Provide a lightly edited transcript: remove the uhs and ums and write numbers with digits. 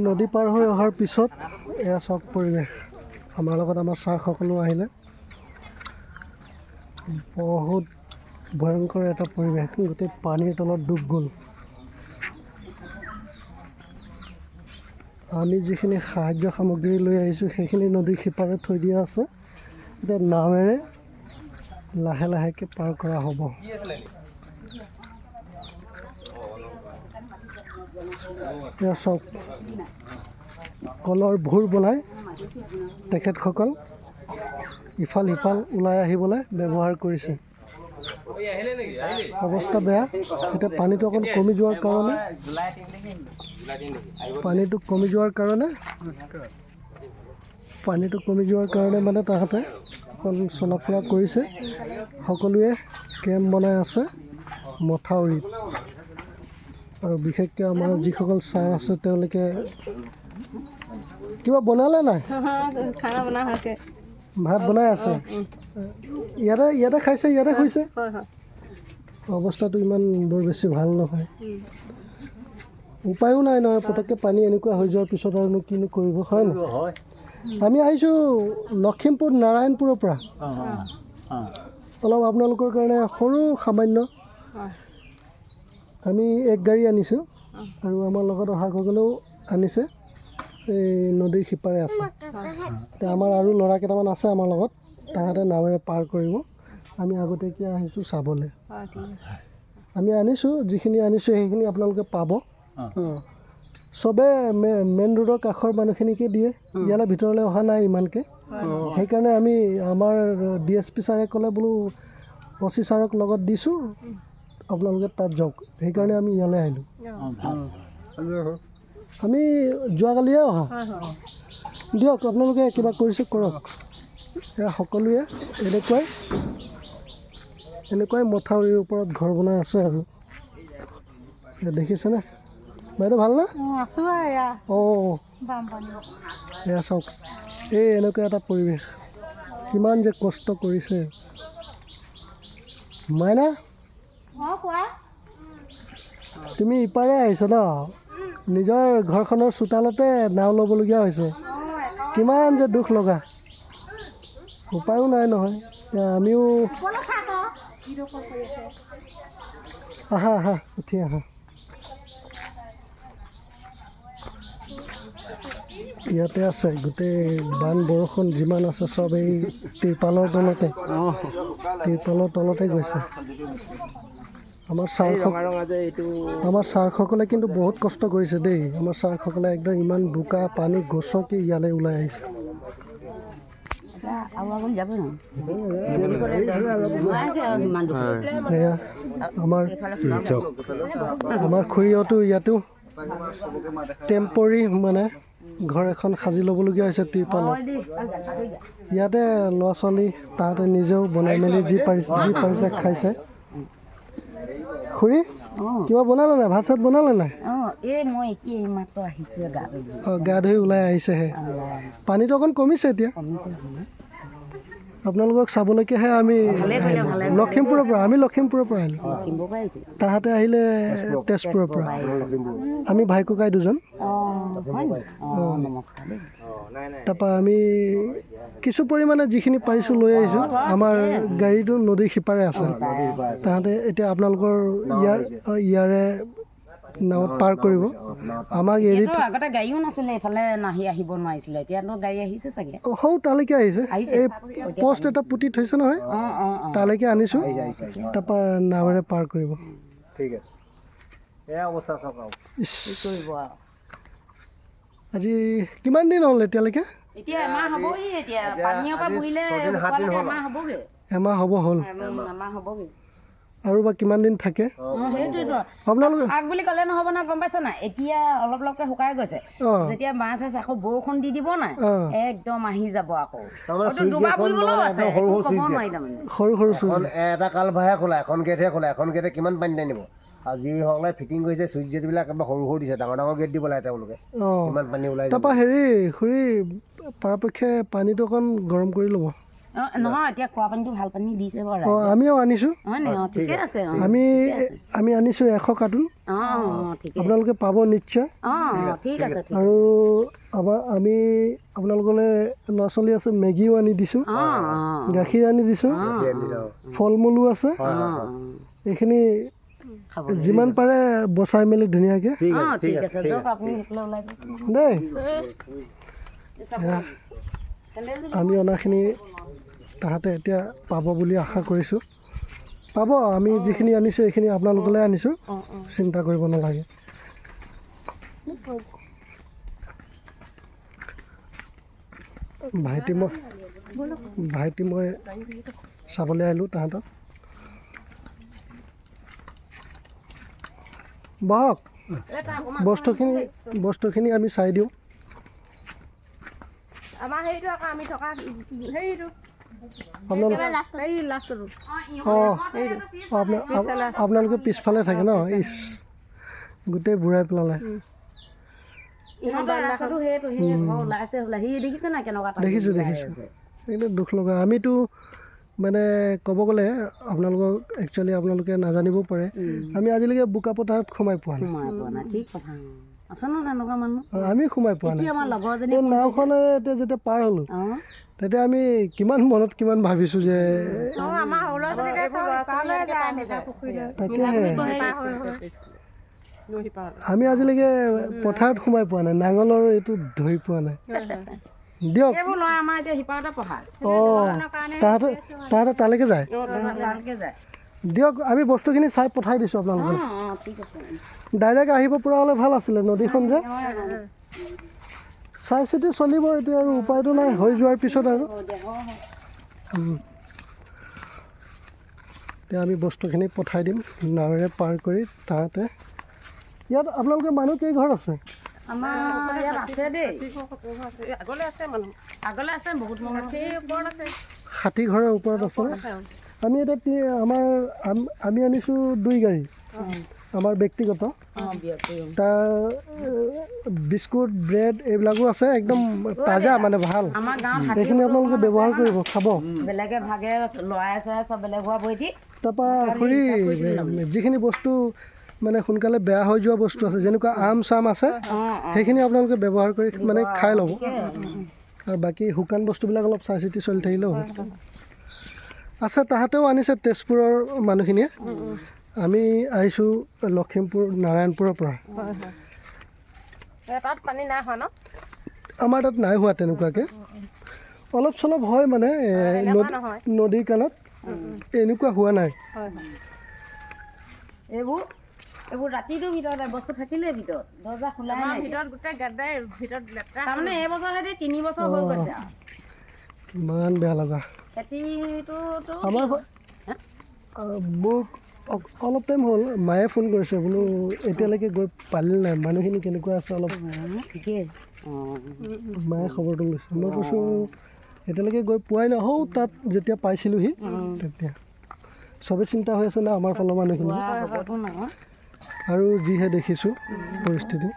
নদী পাৰ হৈ অহাৰ পিছত এয়া চব পৰিৱেশ আমাৰ লগত আমাৰ ছাৰসকলো আহিলে বহুত ভয়ংকৰ এটা পৰিৱেশ গোটেই পানীৰ তলত ডুব গ'ল আমি যিখিনি সাহায্য সামগ্ৰী লৈ আহিছোঁ সেইখিনি নদীৰ সিপাৰে থৈ দিয়া আছে এতিয়া নাৱেৰে লাহে লাহেকৈ পাৰ কৰা হ'ব এয়া চব কলৰ ভূৰ বনাই তেখেতসকল ইফাল সিফাল ওলাই আহিবলৈ ব্যৱহাৰ কৰিছে অৱস্থা বেয়া এতিয়া পানীটো অকণ কমি যোৱাৰ কাৰণে মানে তাহাঁতে অকণ চলা ফুৰা কৰিছে সকলোৱে কেম্প বনাই আছে মথাউৰিত আৰু বিশেষকৈ আমাৰ যিসকল ছাৰ আছে তেওঁলোকে কিবা বনালে নাই খানা বনা হৈছে ভাত বনাই আছে ইয়াতে খাইছে ইয়াতে শুইছে অৱস্থাটো ইমান বৰ বেছি ভাল নহয় উপায়ো নাই নহয় পটককৈ পানী এনেকুৱা হৈ যোৱাৰ পিছত আৰু কিনো কৰিব হয় নাই আমি আহিছোঁ লখিমপুৰ নাৰায়ণপুৰৰ পৰা অলপ আপোনালোকৰ কাৰণে সৰু সামান্য আমি এক গাড়ী আনিছোঁ আৰু আমাৰ লগত অহাসকলেও আনিছে এই নদীৰ সিপাৰে আছে এতিয়া আমাৰ আৰু ল'ৰা কেইটামান আছে আমাৰ লগত তাহাঁতে নাৱেৰে পাৰ কৰিব আমি আগতীয়াকৈ আহিছোঁ চাবলৈ আমি আনিছোঁ যিখিনি আনিছোঁ সেইখিনি আপোনালোকে পাব চবে মেইন ৰোডৰ কাষৰ মানুহখিনিকে দিয়ে ইয়ালৈ ভিতৰলৈ অহা নাই ইমানকৈ সেইকাৰণে আমি আমাৰ DSP ছাৰে ক'লে বোলো OC ছাৰক লগত দিছোঁ আপোনালোকে তাত যাওক সেইকাৰণে আমি ইয়ালৈ আহিলোঁ আমি যোৱাকালিয়ে অহা দিয়ক আপোনালোকে কিবা কৰিছে কৰক এয়া সকলোৱে এনেকুৱাই মথাউৰিৰ ওপৰত ঘৰ বনাই আছে আৰু দেখিছেনে বাইদেউ ভালনে অঁ এয়া চাওক এই এনেকুৱা এটা পৰিৱেশ কিমান যে কষ্ট কৰিছে মাইনা তুমি ইপাৰে আহিছা ন নিজৰ ঘৰখনৰ চোতালতে নাও ল'বলগীয়া হৈছে কিমান যে দুখ লগা উপায়ো নাই নহয় আমিও আহা উঠি আহা ইয়াতে আছে গোটেই বান বৰষুণ যিমান আছে চব এই তিৰপালৰ তলতে গৈছে আমাৰ ছাৰসকলে কিন্তু বহুত কষ্ট কৰিছে দেই আমাৰ ছাৰসকলে একদম ইমান বোকা পানী গছকি ইয়ালৈ ওলাই আহিছে এয়া আমাৰ খুৰীহঁতো ইয়াতো টেম্পৰী মানে ঘৰ এখন সাজি ল'বলগীয়া হৈছে তিৰপালত ইয়াতে ল'ৰা ছোৱালী তাহাঁতে নিজেও বনাই মেলি যি পাৰিছে খাইছে খুৰী কিবা বনালে নাই ভাত চাত বনালে নাই গা ধুই ওলাই আহিছেহে পানীটো অকণ কমিছে এতিয়া আপোনালোকক চাবলৈকেহে আমি লখিমপুৰৰ পৰা আহিলোঁ তাহাঁতে আহিলে তেজপুৰৰ পৰা আমি ভাই ককাই দুজন তাৰপৰা আমি কিছু পৰিমাণে যিখিনি পাৰিছোঁ লৈ আহিছোঁ আমাৰ গাড়ীটো নদীৰ সিপাৰে আছে তাহাঁতে এতিয়া আপোনালোকৰ ইয়াৰে নাৱত পাৰ কৰিব আমাক এৰি আগতে গাড়ীও নাছিলে এইফালে নাহি আহিব নোৱাৰিছিলে এতিয়াতো গাড়ী আহিছে চাগে সৌ তালৈকে আহিছে এই পষ্ট এটা পুতি থৈছে নহয় তালৈকে আনিছোঁ তাৰপৰা নাৱেৰে পাৰ কৰিব ঠিক আছে আজি কিমান দিন হ'ল এতিয়ালৈকে এমাহ হ'ব হ'ল আৰু বা কিমান দিন থাকে আপোনালোকে বুলি ক'লে নহ'ব না গম পাইছে না এতিয়া অলপ অলপকৈ শুকাই গৈছে যেতিয়া মাছ আছে আকৌ বৰষুণ দি দিব নাই একদম আহি যাব আকৌ সৰু এটা কাল ভাহে খোলা এখন গেটহে খোলা এখন গেটে কিমান পানী টানিব আৰু যিসকলে ফিটিং কৰিছে চুইচ গেটবিলাক একেবাৰে সৰু দিছে ডাঙৰ গেট দিব লাগে তেওঁলোকে ইমান পানী ওলাই তাৰপৰা খুৰী পৰাপক্ষে পানীটো অকণ গৰম কৰি ল'ব নহয় এতিয়া খোৱা পানীটো ভাল পানী দিছে বাৰু অঁ আমিও আনিছোঁ হয় নি ঠিকে আছে আমি আনিছোঁ 100 কাৰ্টুন ঠিকে আপোনালোকে পাব নিশ্চয় ঠিক আছে আৰু আমি আপোনালোকলৈ ল'ৰা ছোৱালী আছে মেগীও আনি দিছোঁ গাখীৰ আনি দিছোঁ ফল মূলো আছে এইখিনি যিমান পাৰে বচাই মেলি ধুনীয়াকৈ ঠিক আছে দিয়ক আপুনি সেইফালে ওলাই দেই আমি অনাখিনি তাহাঁতে এতিয়া পাব বুলি আশা কৰিছোঁ পাব আমি যিখিনি আনিছোঁ এইখিনি আপোনালোকলৈ আনিছোঁ চিন্তা কৰিব নালাগে ভাইটি মই চাবলৈ আহিলোঁ তাহাঁতক বহক বস্তুখিনি আমি চাই দিওঁ আপোনালোকে পিছফালে থাকে ন ইচ গোটেই বুঢ়াই পেলালে দেখিছোঁ একদম দুখ লগা আমিতো মানে ক'ব গ'লে আপোনালোকক একচুৱেলি আপোনালোকে নাজানিবও পাৰে আমি আজিলৈকে বোকা পথাৰত সোমাই পোৱা নাই আমি সোমাই পোৱা নাই এই নাওখনেৰে এতিয়া যেতিয়া পাৰ হ'লোঁ তেতিয়া আমি কিমান মনত কিমান ভাবিছোঁ যে তাকেহে আমি আজিলৈকে পথাৰত সোমাই পোৱা নাই নাঙলৰ এইটো ধৰি পোৱা নাই দিয়ক অঁ তাহাঁতে তালৈকে যায় দিয়ক আমি বস্তুখিনি চাই পঠাই দিছোঁ আপোনালোকে ডাইৰেক্ট আহিব পৰা হ'লে ভাল আছিলে নদীখন যে চাই চিতি চলিব এতিয়া আৰু উপায়টো নাই হৈ যোৱাৰ পিছত আৰু এতিয়া আমি বস্তুখিনি পঠাই দিম নাৱেৰে পাৰ কৰি তাহাঁতে ইয়াত আপোনালোকে মানুহ কেইঘৰ আছে বহুত মানুহ 60 ঘৰৰ ওপৰত আছে আমি এতিয়া আমি আনিছোঁ 2 গাড়ী আমাৰ ব্যক্তিগত তাৰ বিস্কুট ব্ৰেড এইবিলাকো আছে একদম তাজা মানে ভাল সেইখিনি আপোনালোকে ব্যৱহাৰ কৰিব খাব বেলেগে ভাগে লৰাই চৰাই চব বেলেগ হোৱা বৈ দি তাৰপৰা খুৰী যিখিনি বস্তু মানে সোনকালে বেয়া হৈ যোৱা বস্তু আছে যেনেকুৱা আম চাম আছে সেইখিনি আপোনালোকে ব্যৱহাৰ কৰি মানে খাই ল'ব আৰু বাকী শুকান বস্তুবিলাক অলপ চাই চিতি চলি থাকিলেও আছে তাহাঁতেও আনিছে তেজপুৰৰ মানুহখিনিয়ে আমি আহিছোঁ লখিমপুৰ নাৰায়ণপুৰৰ পৰা আমাৰ তাত নাই হোৱা তেনেকুৱাকৈ অলপ চলপ হয় মানে নদীৰ কাণত এনেকুৱা হোৱা নাই এইবোৰ ৰাতিটোৰ ভিতৰতে বস্তু থাকিলে ভিতৰত দৰ্জা খোলাই নাই তাৰমানে এইবছৰ সৈতে 3 বছৰ হৈ গৈছে আৰু ইমান বেয়া লগা খেতিটোতো আমাৰ মোক অলপ টাইম হ'ল মায়ে ফোন কৰিছে বোলো এতিয়ালৈকে গৈ পালি নাই মানুহখিনি কেনেকুৱা আছে অলপ ঠিকেই মায়ে খবৰটো লৈছে মই কৈছোঁ এতিয়ালৈকে গৈ পোৱাই নাই হৌ তাত যেতিয়া পাইছিলোঁহি তেতিয়া চবেই চিন্তা হৈ আছে না আমাৰ ফালৰ মানুহখিনি আৰু যিহে দেখিছোঁ পৰিস্থিতি